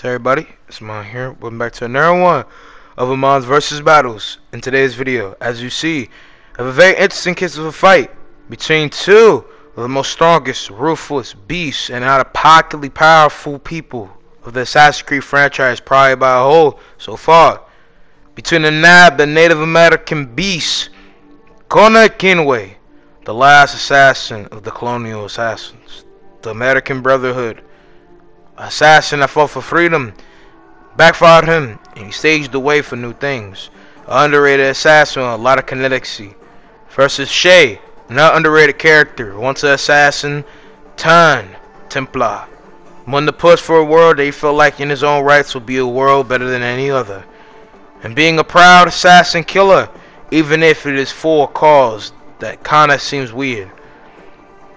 To everybody, it's Amon here. Welcome back to another one of Amon's versus battles. In today's video, as you see, I have a very interesting case of a fight between two of the most strongest, ruthless beasts and out-of-pocketly powerful people of the Assassin's Creed franchise, probably by a whole so far. Between the Native American beast, Kenway, the last assassin of the colonial assassins, the American Brotherhood. Assassin that fought for freedom, backfired him, and he staged the way for new things. An underrated assassin with a lot of kineticsy versus Shay, another underrated character, once an assassin turned Templar. Won the push for a world that he felt like in his own rights would be a world better than any other. And being a proud assassin killer, even if it is for a cause that kinda seems weird.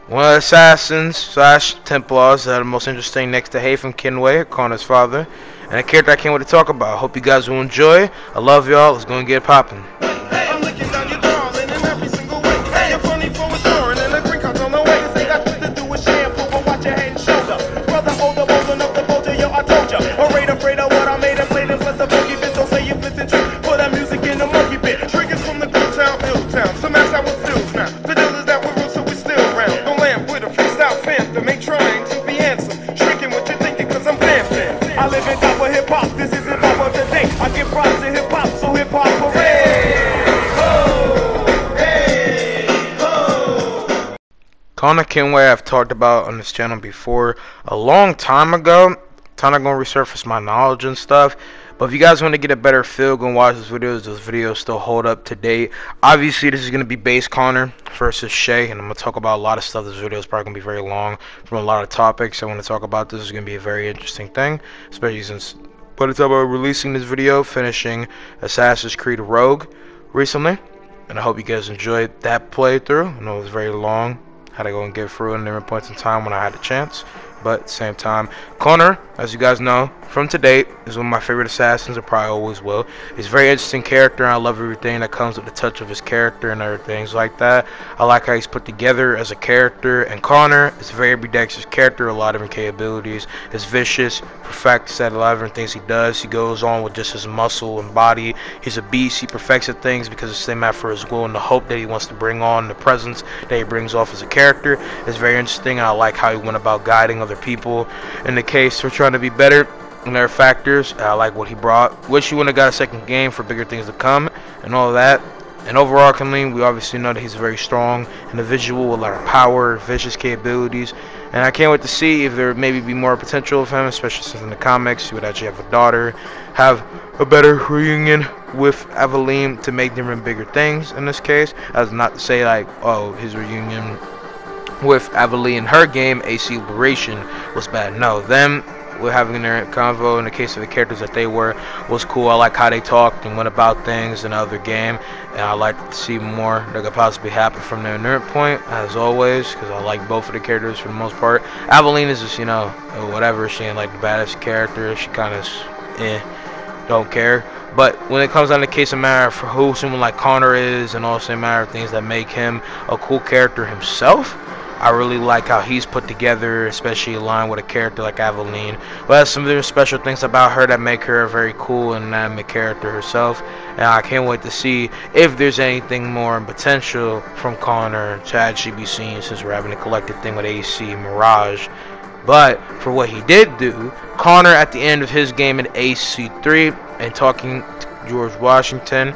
One of the assassins slash Templars that are the most interesting next to Hay from Kenway, Connor's father, and a character I can't wait to talk about. Hope you guys will enjoy. I love y'all. Let's go and get it popping. I'm looking down your darling in every single way. You're funny for a story and a green card's on the way. This ain't got shit to do with shampoo, but watch your head and shoulder. Brother, hold up, holding up the boulder, yo, I told ya. Afraid of what I made and played and plus the funky bit. Don't say you flipped and trick. Put that music in the monkey bit. Triggers from the good town, ill town. Some ass I was still now. The dealers that were real, so we still around. Don't land with a freestyle phantom. Ain't trying to be handsome. Shrinking what you're thinking, cause I'm dancing. I live in top of hip hop. This is hip hop of the day. I give props to hip hop, so hip hop parade. Connor Kenway I've talked about on this channel before a long time ago. I'm not going to resurface my knowledge and stuff, but if you guys want to get a better feel, go and watch those videos still hold up to date. Obviously this is going to be base Connor versus Shay, and I'm going to talk about a lot of stuff. This video is probably going to be very long from a lot of topics I want to talk about. This is going to be a very interesting thing, especially since by the time I'm releasing this video, finishing Assassin's Creed Rogue recently, and I hope you guys enjoyed that playthrough. I know it was very long. Had to go and get through it in different points in time when I had a chance, but at the same time, Connor, as you guys know from to date, is one of my favorite assassins, and probably always will. He's a very interesting character, and I love everything that comes with the touch of his character and everything like that. I like how he's put together as a character, and Connor is a very ambidextrous character, a lot of different capabilities. He's vicious, perfects at a lot of different things he does. He goes on with just his muscle and body. He's a beast. He perfects at things because it's the same out for his will and the hope that he wants to bring on, the presence that he brings off as a character. It's very interesting, and I like how he went about guiding other people in the case for trying to be better. And there are factors. I like what he brought. Wish he would have got a second game for bigger things to come and all of that. And overall, we obviously know that he's a very strong individual with a lot of power, vicious capabilities. And I can't wait to see if there maybe be more potential of him, especially since in the comics he would actually have a daughter, have a better reunion with Aveline to make different bigger things in this case. As not to say like, oh, his reunion with Aveline in her game, AC Liberation, was bad. No, them we're having their convo in the case of the characters that they were was cool. I like how they talked and went about things in the other game, and I like to see more that could possibly happen from their nerd point, as always, because I like both of the characters for the most part. Aveline is just, you know, whatever. She ain't like the baddest character. She kind of don't care. But when it comes down to the case of matter for who someone like Connor is, and also a matter of things that make him a cool character himself, I really like how he's put together, especially aligned with a character like Aveline. But there's some very special things about her that make her a very cool and dynamic character herself. And I can't wait to see if there's anything more in potential from Connor to actually be seen, since we're having a collective thing with AC Mirage. But for what he did do, Connor at the end of his game in AC3 and talking to George Washington,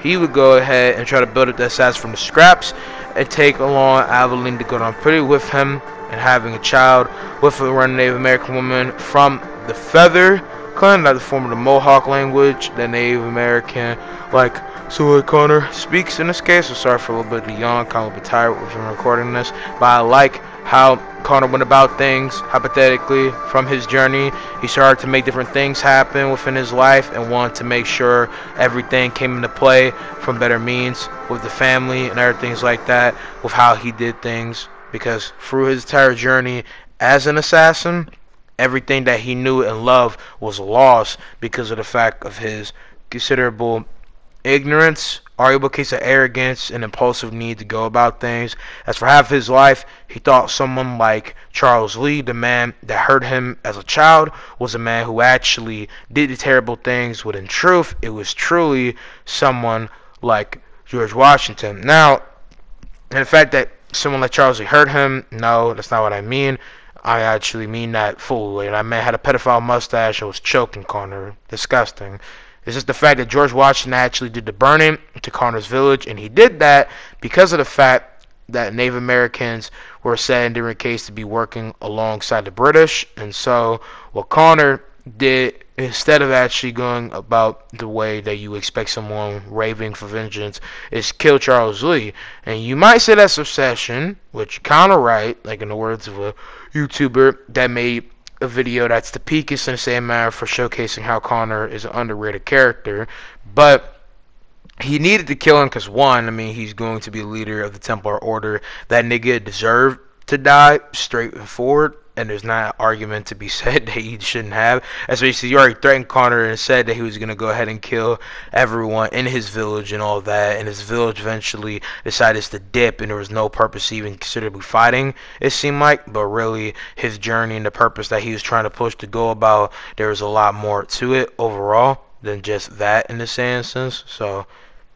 he would go ahead and try to build up the assassin from the scraps and take along Aveline to go down pretty with him, and having a child with a Native American woman from the feather clan, not the form of the Mohawk language that Native American like Connor speaks in this case. So sorry for a little bit of the yawn, kind of a bit tired with him recording this, but I like how Connor went about things hypothetically from his journey. He started to make different things happen within his life and wanted to make sure everything came into play from better means with the family and other things like that, with how he did things, because through his entire journey as an assassin, everything that he knew and loved was lost because of the fact of his considerable ignorance, arguable case of arrogance, and impulsive need to go about things. As for half his life, he thought someone like Charles Lee, the man that hurt him as a child, was a man who actually did the terrible things, when in truth, it was truly someone like George Washington. Now, and the fact that someone like Charles Lee hurt him, no, that's not what I mean. I actually mean that fully. And I meant had a pedophile mustache and was choking Connor. Disgusting. It's just the fact that George Washington actually did the burning to Connor's village, and he did that because of the fact that Native Americans were said in different cases to be working alongside the British. And so what Connor did, instead of actually going about the way that you expect someone raving for vengeance, is kill Charles Lee. And you might say that's obsession, which you're kind of right, like in the words of a YouTuber that made a video that's the peakest in the same manner for showcasing how Connor is an underrated character. But he needed to kill him because, one, I mean, he's going to be a leader of the Templar Order. That nigga deserved to die, straightforward, and there's not an argument to be said that he shouldn't have. Especially, you already threatened Connor and said that he was going to go ahead and kill everyone in his village and all that, and his village eventually decided to dip, and there was no purpose even considerably fighting, it seemed like. But really, his journey and the purpose that he was trying to push to go about, there was a lot more to it overall than just that in the same sense. So,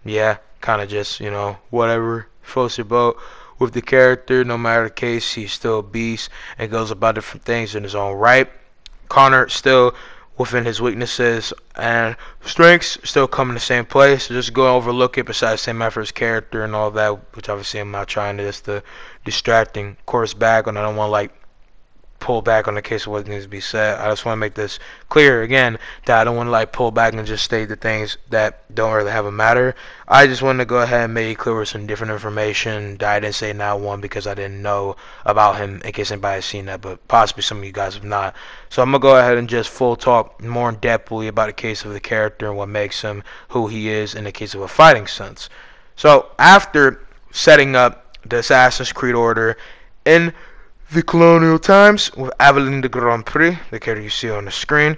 yeah, kind of just, you know, whatever, floats your boat with the character. No matter the case, he's still a beast and goes about different things in his own right. Connor still within his weaknesses and strengths still come in the same place. So just go overlook it besides same effort his character and all that, which obviously I'm not trying to just the distracting course back on. I don't want to like pull back on the case of what needs to be said. I just want to make this clear again that I don't want to like pull back and just state the things that don't really have a matter. I just wanted to go ahead and make it clear with some different information that I didn't say now one because I didn't know about him, in case anybody has seen that, but possibly some of you guys have not. So I'm gonna go ahead and just full talk more in depthly about the case of the character and what makes him who he is in the case of a fighting sense. So after setting up the Assassin's Creed Order in the colonial times with Aveline de Grand Prix, the character you see on the screen,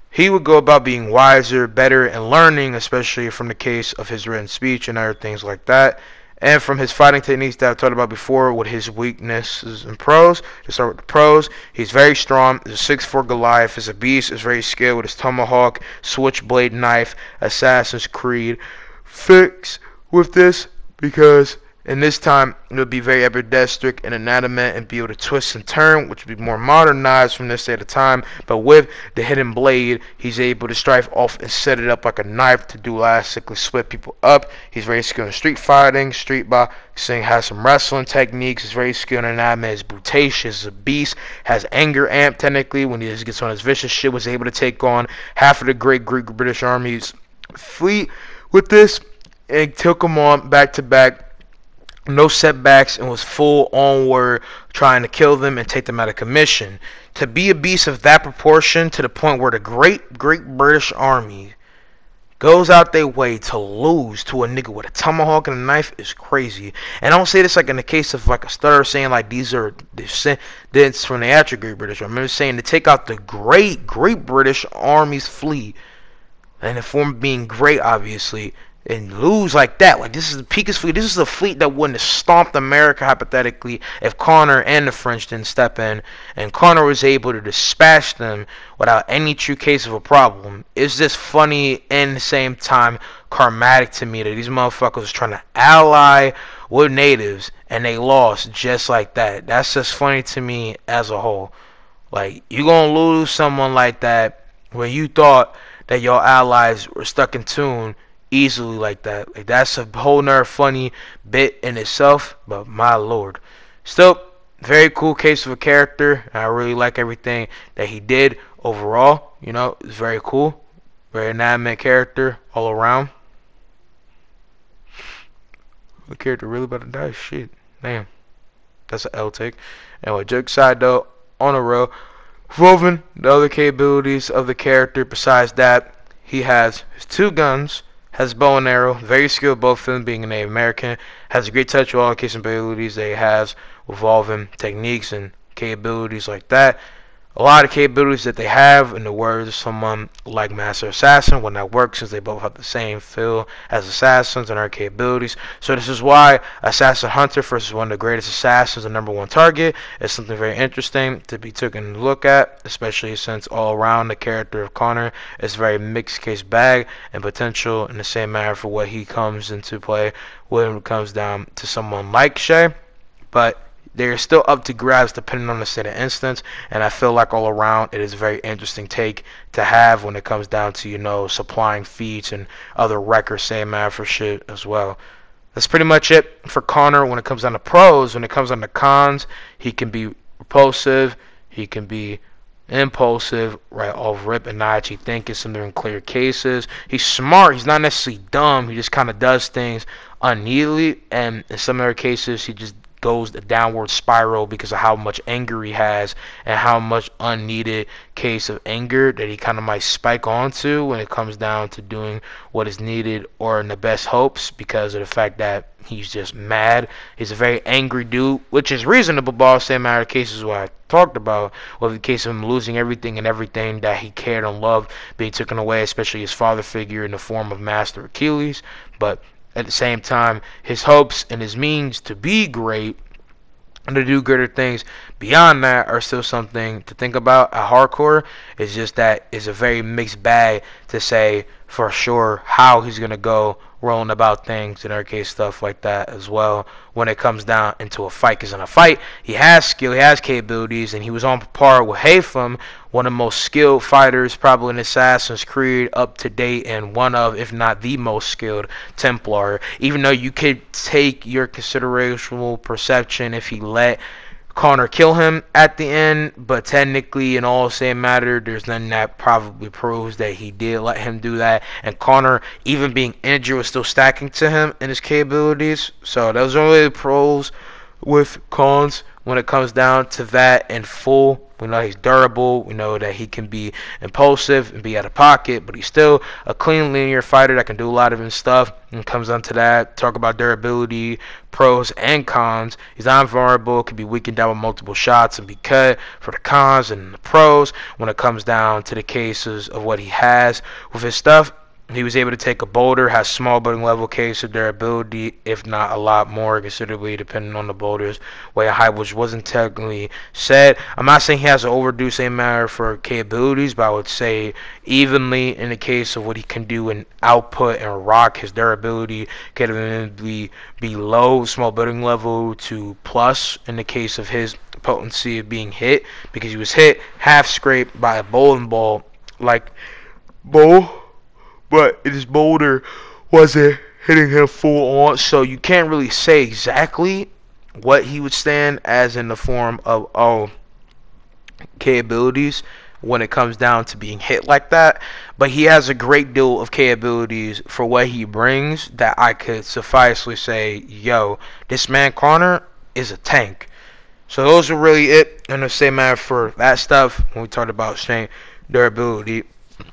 he would go about being wiser, better, and learning, especially from the case of his written speech and other things like that, and from his fighting techniques that I've talked about before with his weaknesses and pros. To start with the pros, he's very strong. He's a 6'4" Goliath. He's a beast. He's very skilled with his tomahawk, switchblade knife, Assassin's Creed. Fix with this because in this time, it would be very ambidextric and adamant and be able to twist and turn, which would be more modernized from this at a time. But with the hidden blade, he's able to strike off and set it up like a knife to dualistically split people up. He's very skilled in street fighting, street boxing, has some wrestling techniques. He's very skilled in anatomy. He's brutacious, he's a beast, has anger amp technically when he just gets on his vicious shit, was able to take on half of the great Greek British Army's fleet with this and took them on back to back. No setbacks, and was full onward trying to kill them and take them out of commission. To be a beast of that proportion to the point where the great British Army goes out their way to lose to a nigga with a tomahawk and a knife is crazy. And I don't say this like in the case of like a stutter saying like these are descendants from the actual Great British Army. I'm just saying to take out the great British Army's fleet and the form being great obviously, and lose like that. Like, this is the peakest fleet. This is the fleet that wouldn't have stomped America, hypothetically, if Connor and the French didn't step in. And Connor was able to dispatch them without any true case of a problem. It's just funny and at the same time karmatic to me that these motherfuckers was trying to ally with natives and they lost just like that. That's just funny to me as a whole. Like, you gonna lose someone like that when you thought that your allies were stuck in tune easily like that. Like, that's a whole nother funny bit in itself, but my lord. Still, very cool case of a character. I really like everything that he did overall. You know, it's very cool. Very dynamic character all around. The character really about to die? Shit. Damn. That's an L take. Anyway, joke aside though, on a row. Woven the other capabilities of the character, besides that, he has his 2 guns, has bow and arrow, very skilled both of them being a Native American, has a great touch with all capabilities that he has, evolving techniques and capabilities like that. a lot of capabilities that they have, in the words of someone like Master Assassin, when that works, since they both have the same feel as assassins and their capabilities. So this is why Assassin Hunter versus one of the greatest assassins, the #1 target, is something very interesting to be taken a look at, especially since all around the character of Connor is very mixed case bag and potential in the same manner for what he comes into play when it comes down to someone like Shay. But they're still up to grabs depending on the state of instance, and I feel like all around it is a very interesting take to have when it comes down to, you know, supplying feats and other records, same matter for shit as well. That's pretty much it for Connor when it comes down to pros. When it comes down to cons, he can be repulsive, he can be impulsive, right off rip, and not actually thinking something in clear cases. He's smart, he's not necessarily dumb, he just kind of does things unneedly, and in some other cases he just goes the downward spiral because of how much anger he has and how much unneeded case of anger that he kind of might spike onto when it comes down to doing what is needed or in the best hopes, because of the fact that he's just mad. He's a very angry dude, which is reasonable, but also same matter of cases what I talked about, with the case of him losing everything and everything that he cared and loved being taken away, especially his father figure in the form of Master Achilles. But at the same time, his hopes and his means to be great and to do greater things beyond that are still something to think about at hardcore. It's just that it's a very mixed bag to say for sure how he's going to go rolling about things, in our case stuff like that as well, when it comes down into a fight. Because in a fight, he has skill, he has capabilities, and he was on par with Haytham, one of the most skilled fighters probably in Assassin's Creed up to date, and one of, if not the most skilled Templar. Even though you could take your considerational perception if he let Connor kill him at the end, but technically in all same matter, there's nothing that probably proves that he did let him do that, and Connor, even being injured, was still stacking to him in his capabilities. So those are really the pros with cons when it comes down to that in full. We know he's durable. We know that he can be impulsive and be out of pocket, but he's still a clean, linear fighter that can do a lot of his stuff. And it comes down to that. Talk about durability, pros and cons. He's invulnerable, can be weakened down with multiple shots and be cut for the cons and the pros. When it comes down to the cases of what he has with his stuff, he was able to take a boulder, has small building level case of durability, if not a lot more, considerably depending on the boulder's weight and height, which wasn't technically said. I'm not saying he has an overdue same matter for capabilities, but I would say evenly in the case of what he can do in output and rock, his durability can be low, small building level to plus in the case of his potency of being hit, because he was hit half scraped by a bowling ball like bowl, but his boulder wasn't hitting him full on, so you can't really say exactly what he would stand as in the form of capabilities when it comes down to being hit like that. But he has a great deal of capabilities for what he brings that I could sufficiently say, yo, this man Connor is a tank. So those are really it in the same matter for that stuff when we talked about strength, durability,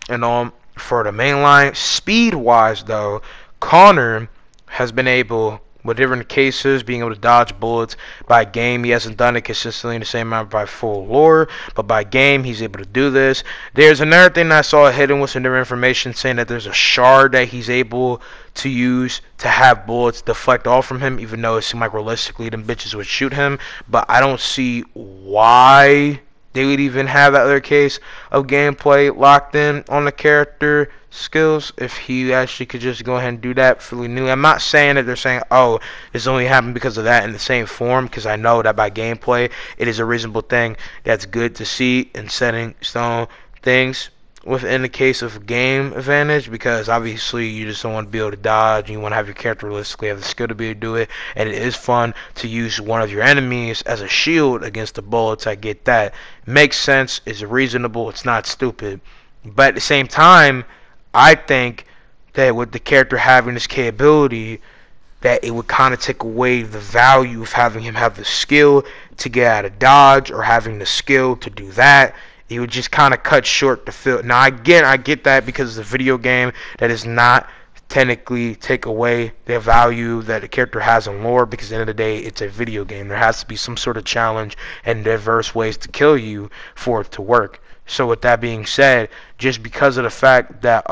and for the main line. Speed wise though, Connor has been able, with different cases, being able to dodge bullets by game. He hasn't done it consistently in the same amount by full lore, but by game he's able to do this. There's another thing that I saw hidden with some different information saying that there's a shard that he's able to use to have bullets deflect off from him, even though it seemed like realistically them bitches would shoot him. But I don't see why they would even have that other case of gameplay locked in on the character skills if he actually could just go ahead and do that fully new. I'm not saying that they're saying, oh, this only happened because of that in the same form, because I know that by gameplay it is a reasonable thing that's good to see in setting stone things within the case of game advantage, because obviously you just don't want to be able to dodge. You want to have your character realistically have the skill to be able to do it, and it is fun to use one of your enemies as a shield against the bullets. I get that. Makes sense, is reasonable, it's not stupid. But at the same time, I think that with the character having this capability, that it would kind of take away the value of having him have the skill to get out of dodge, or having the skill to do that. He would just kind of cut short the field. Now, again, I get that because it's a video game that is not technically take away the value that the character has in lore, because at the end of the day, it's a video game. There has to be some sort of challenge and diverse ways to kill you for it to work. So with that being said, just because of the fact that,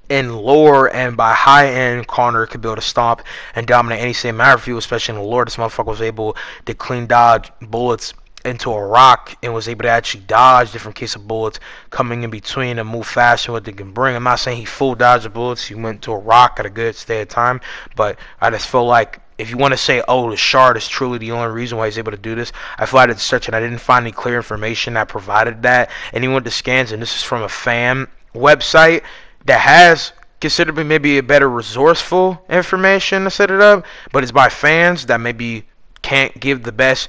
in lore and by high end, Connor could be able to stomp and dominate any same matter field, especially in the lore, this motherfucker was able to clean dodge bullets into a rock and was able to actually dodge different case of bullets coming in between and move faster than what they can bring. I'm not saying he full dodged the bullets, he went to a rock at a good stay of time, but I just feel like if you want to say, oh, the shard is truly the only reason why he's able to do this, I feel like I did search and I didn't find any clear information that provided that. And he went to scans, and this is from a fan website that has considerably maybe a better resourceful information to set it up, but it's by fans that maybe can't give the best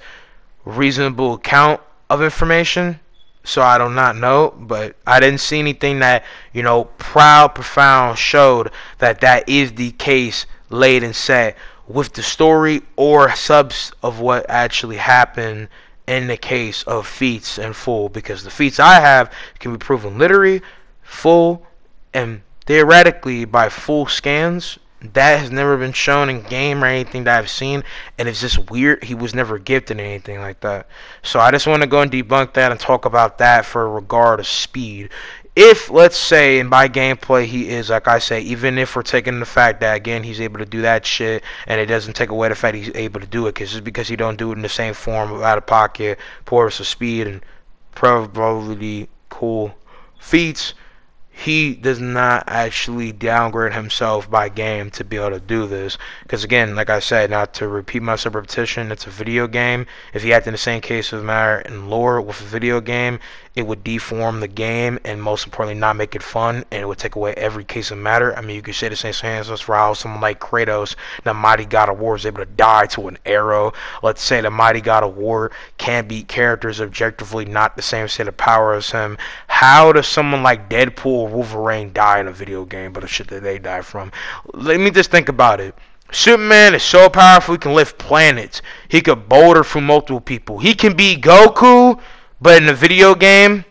reasonable account of information. So I do not know, but I didn't see anything that, profound showed that that is the case laid and set with the story or subs of what actually happened in the case of feats in full, because the feats I have can be proven literally, full, and theoretically by full scans. That has never been shown in game or anything that I've seen, and it's just weird. He was never gifted anything like that. So I just want to go and debunk that and talk about that for regard of speed. If, let's say, in by gameplay he is, like I say, even if we're taking the fact that, again, he's able to do that shit, and it doesn't take away the fact he's able to do it, because just because he don't do it in the same form of out of pocket, poor of speed, and probably cool feats, he does not actually downgrade himself by game to be able to do this. Because again, like I said, not to repeat myself repetition, it's a video game. If he acted in the same case of matter in lore with a video game, it would deform the game and most importantly not make it fun, and it would take away every case of matter. I mean, you could say the same thing for how someone like Kratos, the mighty god of war, is able to die to an arrow. Let's say the mighty god of war can beat characters objectively not the same state of power as him. How does someone like Deadpool or Wolverine die in a video game but the shit that they die from? Let me just think about it. Superman is so powerful, he can lift planets. He could boulder through multiple people. He can beat Goku, but in a video game,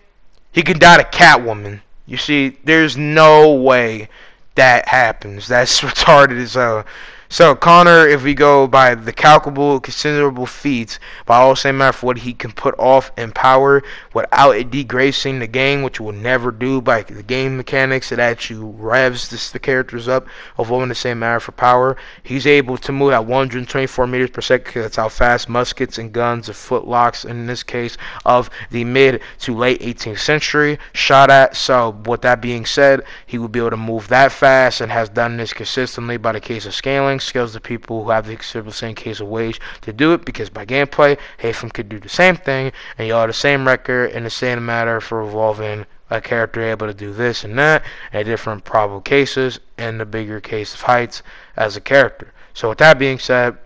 he can die to Catwoman. You see, there's no way that happens. That's retarded as hell. So Connor, if we go by the calculable, considerable feats, by all same matter for what he can put off in power without it degrading the game, which will never do by the game mechanics, it actually revs the characters up of all in the same matter for power. He's able to move at 124 meters per second, because that's how fast muskets and guns and flintlocks, in this case of the mid to late 18th century, shot at. So with that being said, he will be able to move that fast and has done this consistently by the case of scaling. Skills to people who have the same case of wage to do it, because by gameplay, Haytham could do the same thing, and y'all the same record in the same matter for evolving a character able to do this and that, and different probable cases, and the bigger case of heights as a character. So with that being said,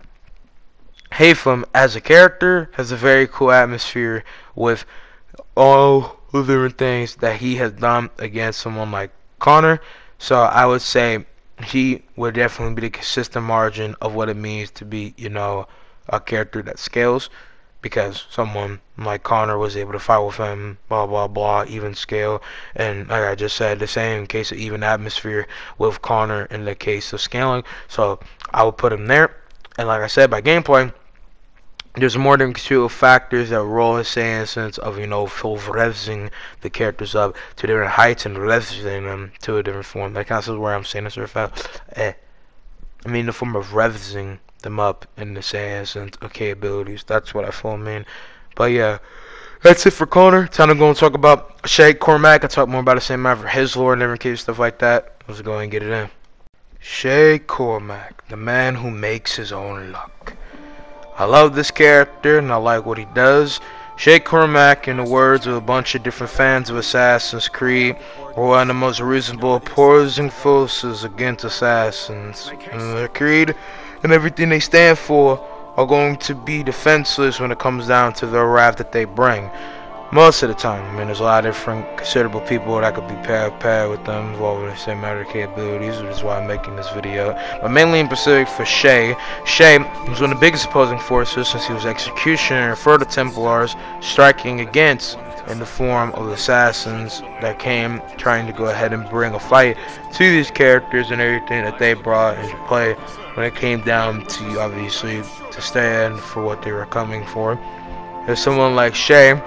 Haytham as a character has a very cool atmosphere with all the different things that he has done against someone like Connor. So I would say he would definitely be the consistent margin of what it means to be, a character that scales, because someone like Connor was able to fight with him, blah, blah, blah, even scale. And like I just said, the same case of even atmosphere with Connor in the case of scaling. So I would put him there. And like I said, by gameplay, there's more than two factors that roll his say in the sense of, full revsing the characters up to different heights and revsing them to a different form. That kind of is where I'm saying this I mean the form of revsing them up in the sense of capabilities. That's what I feel, man. But yeah, that's it for Connor. Time to go and talk about Shay Cormac. I talk more about the same matter for his lore and different case stuff like that. Let's go and get it in. Shay Cormac, the man who makes his own luck. I love this character and I like what he does. Shay Cormac, in the words of a bunch of different fans of Assassin's Creed, are one of the most reasonable opposing forces against assassins. And their creed and everything they stand for are going to be defenseless when it comes down to the wrath that they bring. Most of the time. I mean, there's a lot of different considerable people that could be paired with them involved with the same matter capabilities, which is why I'm making this video. But mainly in specific for Shay. Shay was one of the biggest opposing forces since he was executioner for the Templars, striking against in the form of assassins that came trying to go ahead and bring a fight to these characters and everything that they brought into play when it came down to, obviously, to stand for what they were coming for. There's someone like Shay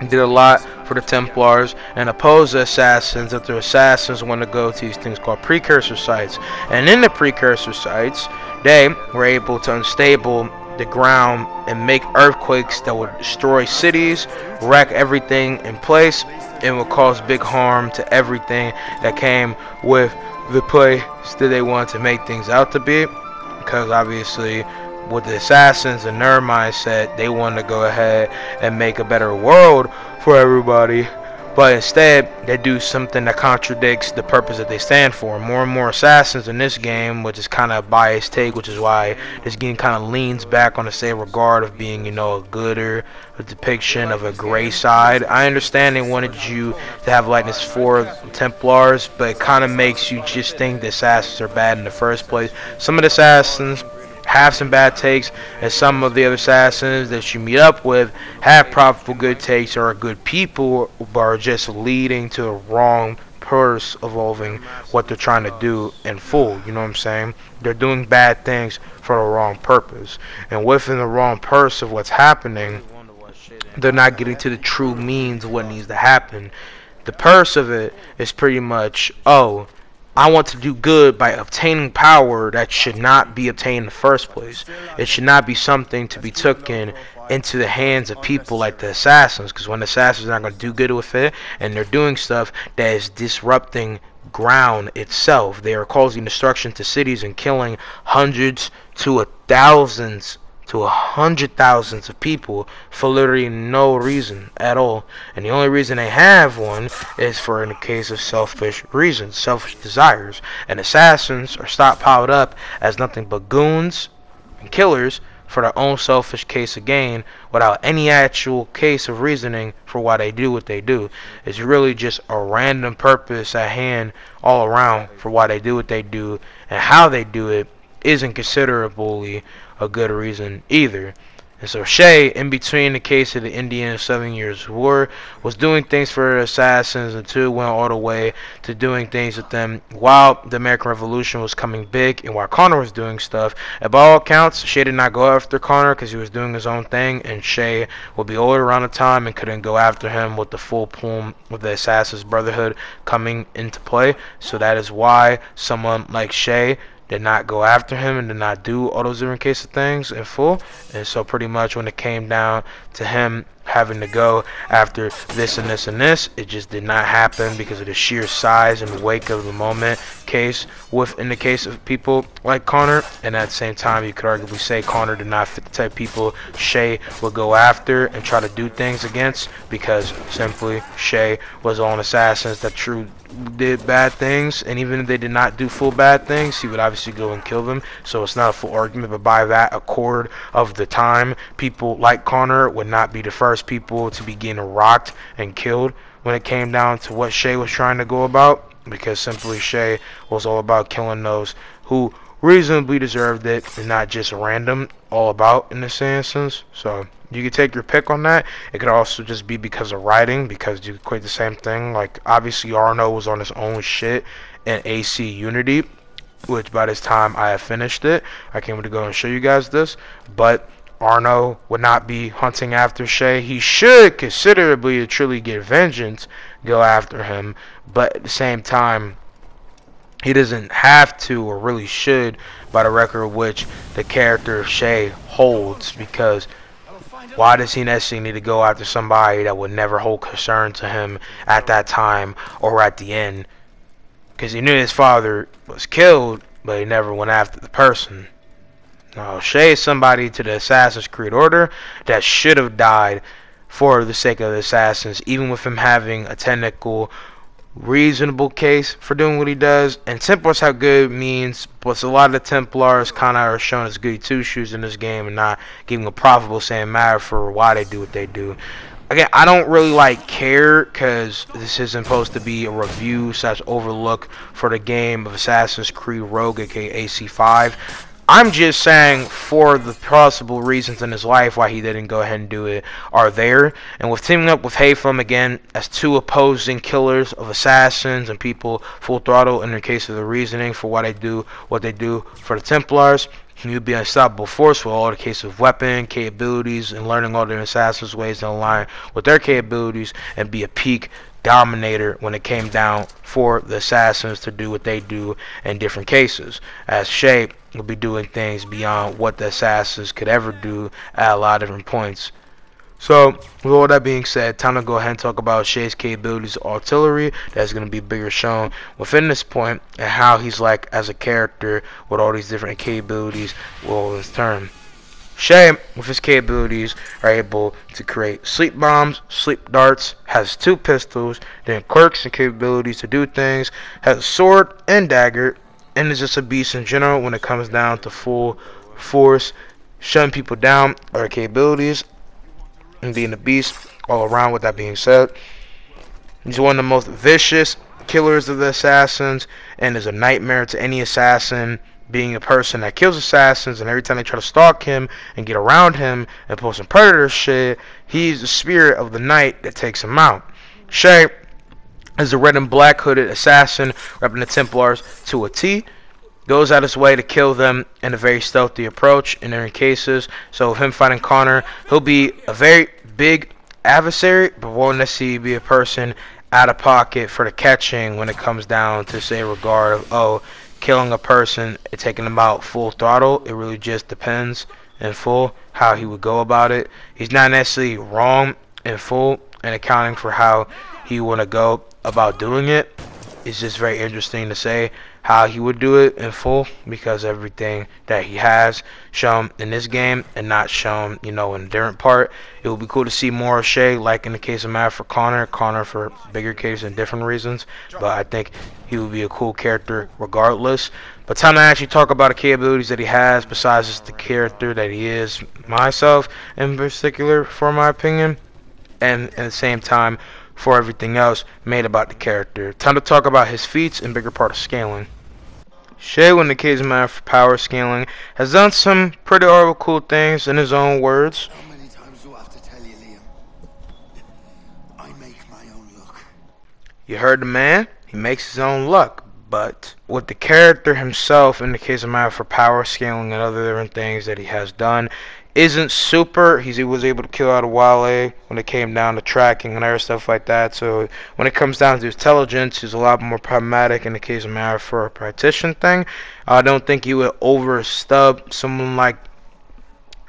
did a lot for the Templars and opposed the assassins. That the assassins want to go to these things called precursor sites, and in the precursor sites they were able to unstable the ground and make earthquakes that would destroy cities, wreck everything in place, and would cause big harm to everything that came with the place that they wanted to make things out to be. Because obviously with the assassins and their mindset, they want to go ahead and make a better world for everybody, but instead they do something that contradicts the purpose that they stand for. More and more assassins in this game, which is kind of a biased take, which is why this game kind of leans back on the same regard of being, you know, a depiction of a gray side. I understand they wanted you to have likeness for Templars, but it kind of makes you just think the assassins are bad in the first place. Some of the assassins have some bad takes, and some of the other assassins that you meet up with have probable good takes or are good people, but are just leading to the wrong purpose evolving what they're trying to do in full. You know what I'm saying? They're doing bad things for the wrong purpose, and within the wrong purpose of what's happening, they're not getting to the true means of what needs to happen. The purpose of it is pretty much, oh, I want to do good by obtaining power that should not be obtained in the first place. It should not be something to be taken into the hands of people like the assassins, because when the assassins are not going to do good with it, and they're doing stuff that is disrupting ground itself, they are causing destruction to cities and killing hundreds to thousands to 100,000s of people for literally no reason at all. And the only reason they have one is for in the case of selfish reasons, selfish desires. And assassins are stockpiled up as nothing but goons and killers for their own selfish case of gain, without any actual case of reasoning for why they do what they do. It's really just a random purpose at hand all around for why they do what they do, and how they do it isn't considerably a good reason either. And so Shay, in between the case of the Indian 7 Years War, was doing things for the assassins until it went all the way to doing things with them while the American Revolution was coming big and while Connor was doing stuff. And by all accounts, Shay did not go after Connor because he was doing his own thing, and Shay would be older around the time and couldn't go after him with the full plume with the Assassin's Brotherhood coming into play. So that is why someone like Shay did not go after him and did not do all those different case of things in full. And so pretty much when it came down to him having to go after this and this and this, it just did not happen because of the sheer size and weight of the moment case in the case of people like Connor. And at the same time, you could arguably say Connor did not fit the type of people Shay would go after and try to do things against, because simply Shay was on assassins that did bad things, and even if they did not do full bad things, he would obviously go and kill them. So it's not a full argument, but by that accord of the time, people like Connor would not be the first people to be getting rocked and killed when it came down to what Shay was trying to go about, because simply Shay was all about killing those who reasonably deserved it and not just random all about in this instance. So you could take your pick on that. It could also just be because of writing, because you equate the same thing. Like obviously Arno was on his own shit in AC Unity, which by this time I have finished it. I came to go and show you guys this, but Arno would not be hunting after Shay. He should considerably to truly get vengeance, go after him, but at the same time he doesn't have to or really should by the record of which the character of Shay holds, because why does he necessarily need to go after somebody that would never hold concern to him at that time or at the end? Because he knew his father was killed, but he never went after the person. No, Shay is somebody to the Assassin's Creed Order that should have died for the sake of the assassins, even with him having a technical reasonable case for doing what he does. And simple as how good means, but a lot of the Templars kind of are shown as goody two shoes in this game and not giving a profitable saying matter for why they do what they do. Again, I don't really like care because this isn't supposed to be a review slash overlook for the game of Assassin's Creed Rogue, aka AC5. I'm just saying for the possible reasons in his life why he didn't go ahead and do it are there. And with teaming up with Haytham again as two opposing killers of assassins and people full throttle in the case of the reasoning for what they do for the Templars. You'd be an unstoppable force with all the case of weapon capabilities and learning all their assassins' ways to align with their capabilities and be a peak dominator when it came down for the assassins to do what they do in different cases. As Shay will be doing things beyond what the assassins could ever do at a lot of different points. So, with all that being said, time to go ahead and talk about Shay's capabilities artillery. That's going to be bigger shown within this point and how he's like as a character with all these different capabilities will his turn. Shay, with his capabilities, are able to create sleep bombs, sleep darts, has 2 pistols, then quirks and capabilities to do things, has a sword and dagger, and is just a beast in general when it comes down to full force. Shutting people down are capabilities. And being a beast all around. With that being said, he's one of the most vicious killers of the assassins and is a nightmare to any assassin, being a person that kills assassins, and every time they try to stalk him and get around him and pull some predator shit, he's the spirit of the night that takes him out. Shay is a red and black hooded assassin repping the Templars to a T. Goes out his way to kill them in a very stealthy approach in their cases. So with him fighting Connor, he'll be a very big adversary, but won't necessarily be a person out of pocket for the catching when it comes down to say regard of killing a person and taking them out full throttle. It really just depends in full how he would go about it. He's not necessarily wrong in full and accounting for how he want to go about doing it. It's just very interesting to say how he would do it in full because everything that he has shown in this game and not shown, in a different part. It would be cool to see more of Shay, like in the case of Matt for Connor for bigger cases and different reasons. But I think he would be a cool character regardless. But time to actually talk about the capabilities that he has besides just the character that he is myself in particular, for my opinion. And at the same time, for everything else made about the character. Time to talk about his feats and bigger part of scaling. Shay, when the case man for power scaling, has done some pretty horrible cool things in his own words. How many times do I have to tell you, Liam? I make my own luck. You heard the man? He makes his own luck. But with the character himself, in the case of man for power scaling and other different things that he has done, isn't super. He was able to kill out of Wale when it came down to tracking and other stuff like that. So when it comes down to his intelligence, he's a lot more pragmatic in the case of matter for a partition thing. I don't think he would overstub someone like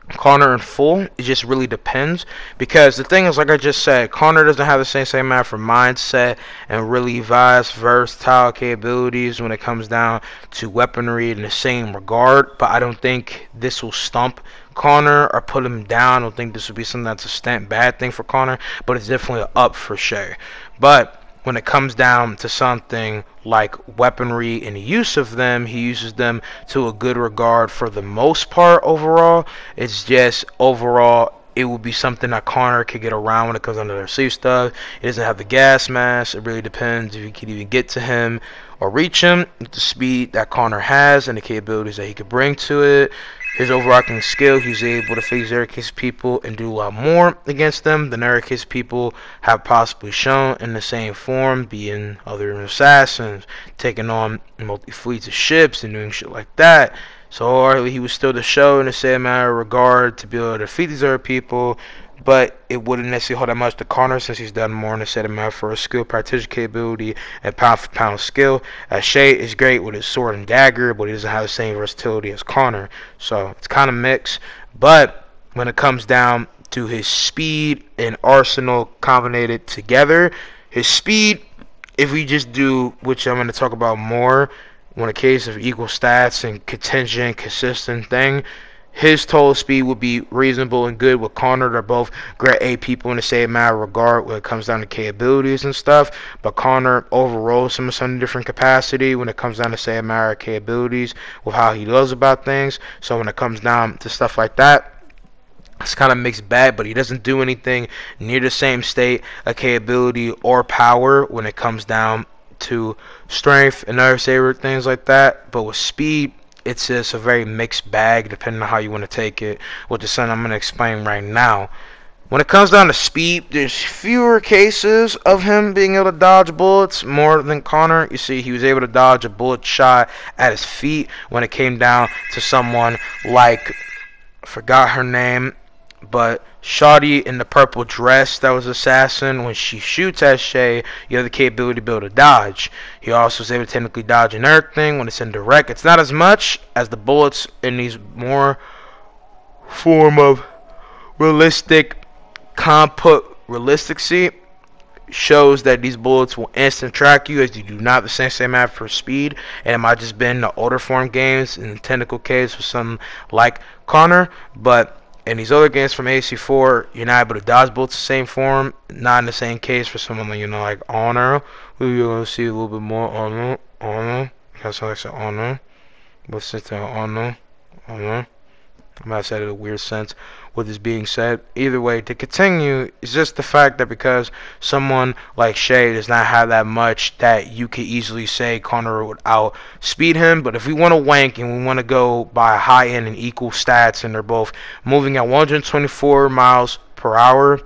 Connor in full. It just really depends, because the thing is, like I just said, Connor doesn't have the same amount for mindset and really vast versatile capabilities when it comes down to weaponry in the same regard. But I don't think this will stump Connor or put him down. I don't think this would be something that's a stamp bad thing for Connor, but it's definitely an up for Shay. But when it comes down to something like weaponry and the use of them, he uses them to a good regard for the most part overall. It's just overall it would be something that Connor could get around when it comes under their sleeve stuff. He doesn't have the gas mask. It really depends if you can even get to him or reach him with the speed that Connor has and the capabilities that he could bring to it. His overarching skill, he's able to face Eric's people and do a lot more against them than Eric's people have possibly shown in the same form, being other assassins, taking on multi-fleets of ships and doing shit like that. So he was still the show in the same matter of regard to be able to defeat these other people, but it wouldn't necessarily hold that much to Connor since he's done more in the set amount for skill, practitioner capability, and pound for pound skill. Shay is great with his sword and dagger, but he doesn't have the same versatility as Connor. So it's kind of mixed. But when it comes down to his speed and arsenal combined together, his speed, if we just do, which I'm going to talk about more, when a case of equal stats and contingent, consistent thing, his total speed would be reasonable and good with Connor. They're both great A people in the same matter of regard when it comes down to capabilities and stuff. But Connor overrules him in some different capacity when it comes down to same matter of capabilities with how he does about things. So when it comes down to stuff like that, It's kind of mixed bag, but he doesn't do anything near the same state of capability or power when it comes down to strength and other saber things like that. But with speed, it's just a very mixed bag depending on how you want to take it, which is something I'm going to explain right now. When it comes down to speed, there's fewer cases of him being able to dodge bullets more than Connor. You see, he was able to dodge a bullet shot at his feet when it came down to someone like, I forgot her name, but Shawty in the purple dress that was Assassin, when she shoots at Shay, you have the capability to be able to dodge. He also is able to technically dodge and everything when it's indirect. It's not as much as the bullets in these more form of realistic realisticity shows that these bullets will instant track you, as you do not the same map for speed. And it might just been the older form games in the technical case for something like Connor, but in these other games from AC4, you're not able to dodge bullets the same form. Not in the same case for someone like, like AmonRa, who you're going to see a little bit more AmonRa. That's what I said, AmonRa. What's it, AmonRa? I might have said it in a weird sense with this being said. Either way, to continue, it's just the fact that because someone like Shay does not have that much, that you could easily say Connor would outspeed him. But if we want to wank and we want to go by high end and equal stats, and they're both moving at 124 miles per hour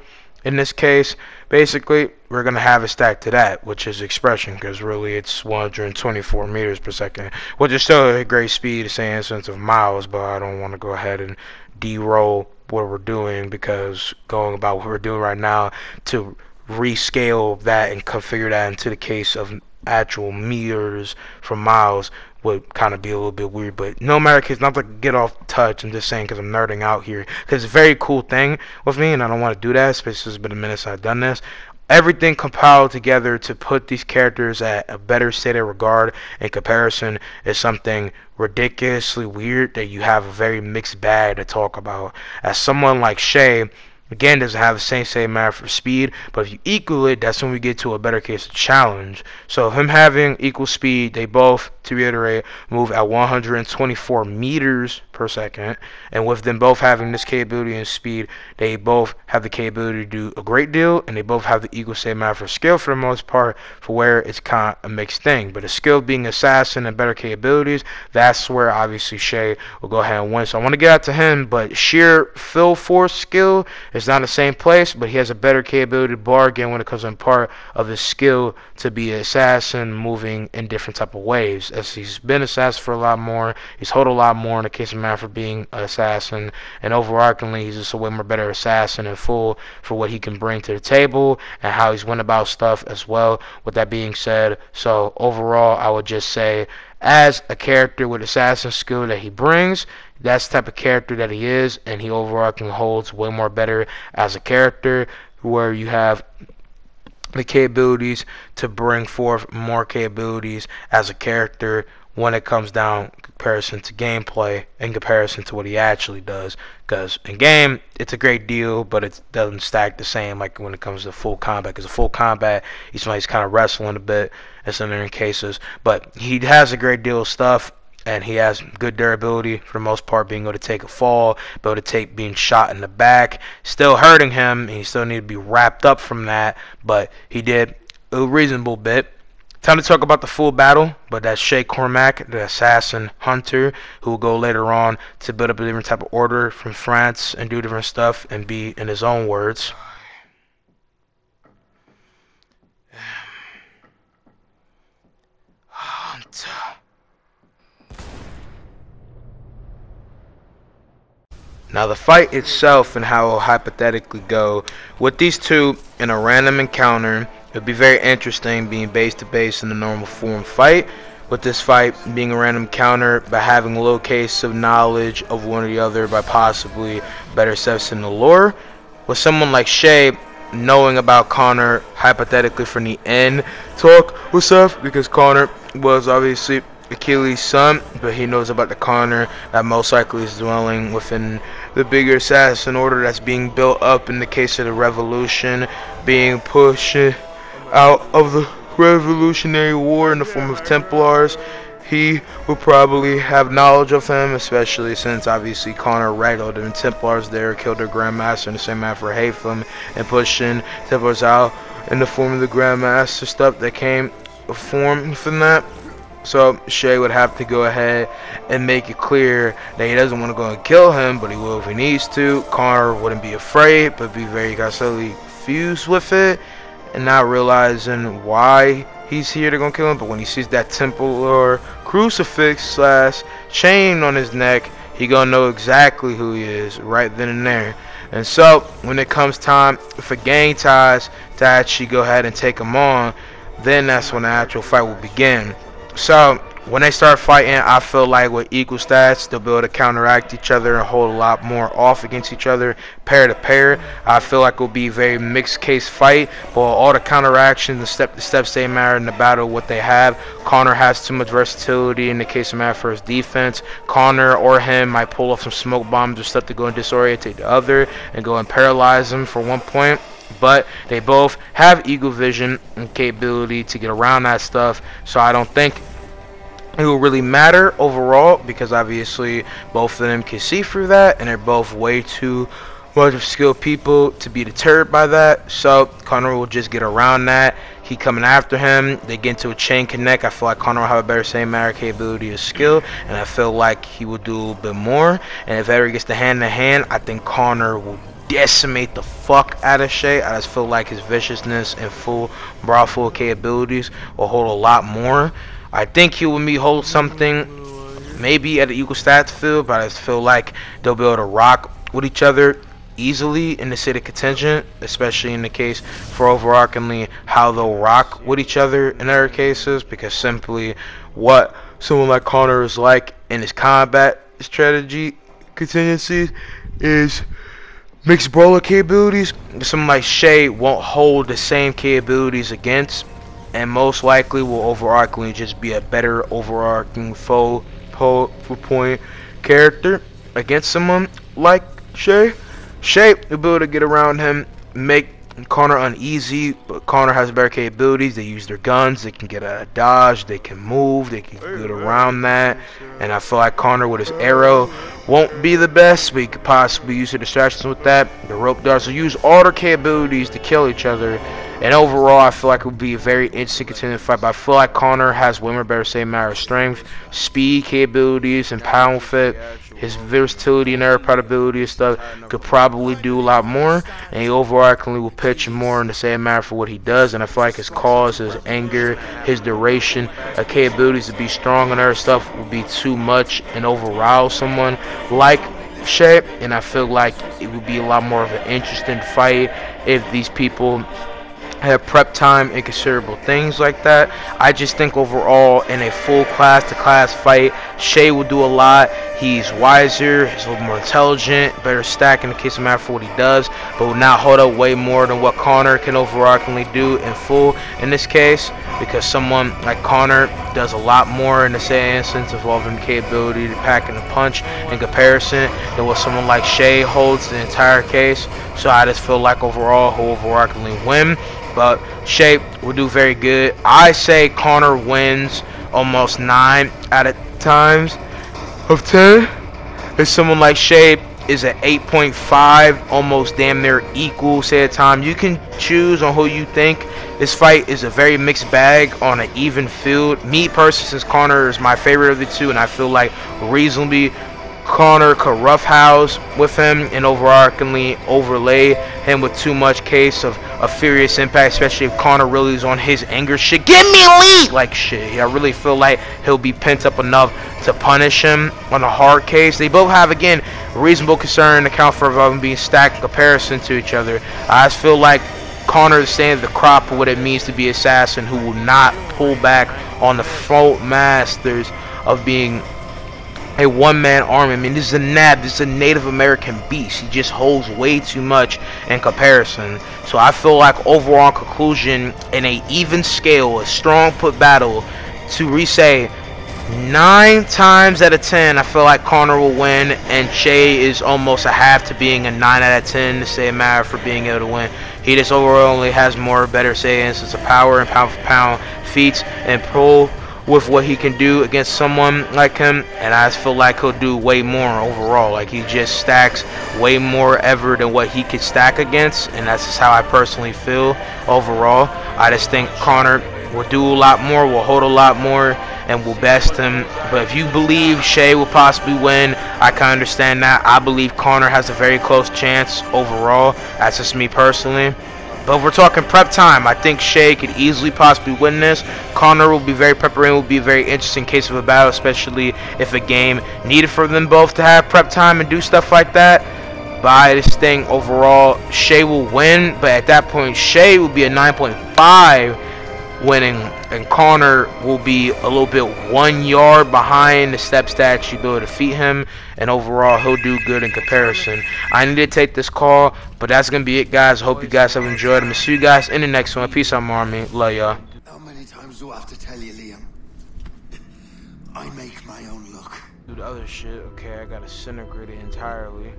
in this case, basically we're going to have a stack to that, which is expression, because really it's 124 meters per second, which is still a great speed, say in sense of miles. But I don't want to go ahead and de-roll what we're doing, because going about what we're doing right now to rescale that and configure that into the case of actual meters from miles would kind of be a little bit weird. But no matter case, not to get off touch, I'm just saying because I'm nerding out here, because it's a very cool thing with me and I don't want to do that, especially it's been a minute since I've done this. Everything compiled together to put these characters at a better state of regard in comparison is something ridiculously weird that you have a very mixed bag to talk about. As someone like Shay, again, doesn't have the same matter for speed, but if you equal it, that's when we get to a better case of challenge. So him having equal speed, they both, to reiterate, move at 124 meters per second, and with them both having this capability and speed, they both have the capability to do a great deal, and they both have the equal same amount for skill for the most part, for where it's kind of a mixed thing. But the skill being assassin and better capabilities, that's where obviously Shay will go ahead and win. So I want to get out to him, but sheer fill force skill, it's not the same place, but he has a better capability to bargain when it comes in part of his skill to be an assassin moving in different type of waves. As he's been assassin for a lot more, he's hold a lot more in the case of man for being an assassin, and overarchingly he's just a way more better assassin and full for what he can bring to the table and how he's went about stuff as well. With that being said, so overall I would just say, as a character with assassin skill that he brings, that's the type of character that he is, and he overarching holds way more better as a character, where you have the capabilities to bring forth more capabilities as a character when it comes down in comparison to gameplay, in comparison to what he actually does. Because in game, it's a great deal, but it doesn't stack the same like when it comes to full combat. Because a full combat, he's kind of wrestling a bit in some cases, but he has a great deal of stuff, and he has good durability for the most part, being able to take a fall, be able to take being shot in the back, still hurting him, and he still need to be wrapped up from that, but he did a reasonable bit. Time to talk about the full battle, but that's Shay Cormac, the assassin hunter, who will go later on to build up a different type of order from France and do different stuff and be, in his own words, hunter. Now the fight itself and how it will hypothetically go with these two in a random encounter, it would be very interesting being base to base in the normal form fight, with this fight being a random encounter by having a little case of knowledge of one or the other by possibly better sets in the lore, with someone like Shay knowing about Connor hypothetically from the end talk with stuff, because Connor was obviously Achilles' son, but he knows about the Connor that most likely is dwelling within the bigger assassin order that's being built up in the case of the revolution, being pushed out of the Revolutionary War in the form of Templars, he will probably have knowledge of him, especially since obviously Connor rattled the Templars there, killed their Grandmaster in the same manner for Hatham, and pushing Templars out in the form of the Grandmaster stuff that came formed from that. So Shay would have to go ahead and make it clear that he doesn't want to go and kill him, but he will if he needs to. Connor wouldn't be afraid, but be very constantly fused with it and not realizing why he's here to go kill him. But when he sees that Templar crucifix slash chain on his neck, he gonna know exactly who he is right then and there. And so when it comes time for gang ties to actually go ahead and take him on, then that's when the actual fight will begin. So when they start fighting, I feel like with equal stats, they'll be able to counteract each other and hold a lot more off against each other, pair to pair. I feel like it'll be a very mixed case fight, but all the counteractions and step-to-steps they matter in the battle, what they have. Connor has too much versatility in the case of matter for his defense. Connor or him might pull off some smoke bombs or stuff to go and disorientate the other and go and paralyze him for one point. But they both have eagle vision and capability to get around that stuff, so I don't think it will really matter overall, because obviously both of them can see through that, and they're both way too much of skilled people to be deterred by that. So Connor will just get around that. He coming after him, they get into a chain connect. I feel like Connor will have a better same matter capability of skill, and I feel like he will do a little bit more. And if ever gets the hand to hand, I think Connor will decimate the fuck out of Shay. I just feel like his viciousness and full brothel capabilities will hold a lot more. I think he will hold something maybe at the equal stats field, but I just feel like they'll be able to rock with each other easily in the city contention, especially in the case for overarchingly how they'll rock with each other in other cases, because simply what someone like Connor is like in his combat strategy contingencies is mixed brawler capabilities. Someone like Shay won't hold the same capabilities against, and most likely will overarchingly just be a better overarching foe point character against someone like Shay. Shay will be able to get around him, make Connor uneasy, but Connor has better capabilities. They use their guns, they can get out of dodge, they can move, they can get around that. And I feel like Connor with his arrow won't be the best, but he could possibly use the distractions with that. The rope darts will use all their capabilities to kill each other. And overall, I feel like it would be a very interesting contending fight. But I feel like Connor has way more better same matter of strength, speed capabilities, and pound fit. His versatility and air ability and stuff could probably do a lot more, and he overarchingly will pitch more in the same matter for what he does. And I feel like his cause, his anger, his duration, capabilities to be strong and other stuff will be too much and override someone like Shay. And I feel like it would be a lot more of an interesting fight if these people have prep time and considerable things like that. I just think overall in a full class to class fight, Shay will do a lot. He's wiser, he's a little more intelligent, better stack in the case of matter for what he does, but will not hold up way more than what Connor can overarchingly do in full in this case, because someone like Connor does a lot more in the same instance involving capability to pack and a punch in comparison than what someone like Shay holds the entire case. So I just feel like overall he'll overarchingly win, but Shay will do very good. I say Connor wins almost 9 out of times of 10. If someone like Shay is at 8.5, almost damn near equal say at time. You can choose on who you think. This fight is a very mixed bag on an even field. Me personally, since Connor is my favorite of the two, and I feel like reasonably Connor could roughhouse with him and overarchingly overlay him with too much case of a furious impact, especially if Connor really is on his anger shit. Give me a lead! Like shit. I really feel like he'll be pent up enough to punish him on a hard case. They both have, again, reasonable concern to account for them being stacked in comparison to each other. I just feel like Connor is standing the crop of what it means to be an assassin who will not pull back on the fault masters of being a one-man army. I mean, this is a NAB, this is a Native American beast. He just holds way too much in comparison. So I feel like overall conclusion in a even scale, a strong put battle, to re-say 9 times out of 10, I feel like Connor will win, and Shay is almost a half to being a 9 out of 10 to say a matter for being able to win. He just overall only has more better say instance of power and pound for pound feats and pull with what he can do against someone like him, and I just feel like he'll do way more overall. Like, he just stacks way more ever than what he could stack against, and that's just how I personally feel overall. I just think Conor will do a lot more, will hold a lot more, and will best him. But if you believe Shay will possibly win, I can understand that. I believe Conor has a very close chance overall. That's just me personally. But if we're talking prep time, I think Shay could easily possibly win this. Conor will be very prepared, will be a very interesting case of a battle, especially if a game needed for them both to have prep time and do stuff like that. But I just think overall Shay will win, but at that point Shay will be a 9.5 winning, and Conor will be a little bit 1 yard behind the steps to actually be able to defeat him, and overall he'll do good in comparison. I need to take this call, but that's gonna be it, guys. I hope you guys have enjoyed. I'm gonna see you guys in the next one. Peace out, Army. Love y'all. How many times do I have to tell you, Liam? I make my own luck. Do the other shit. Okay, I gotta disintegrate it entirely.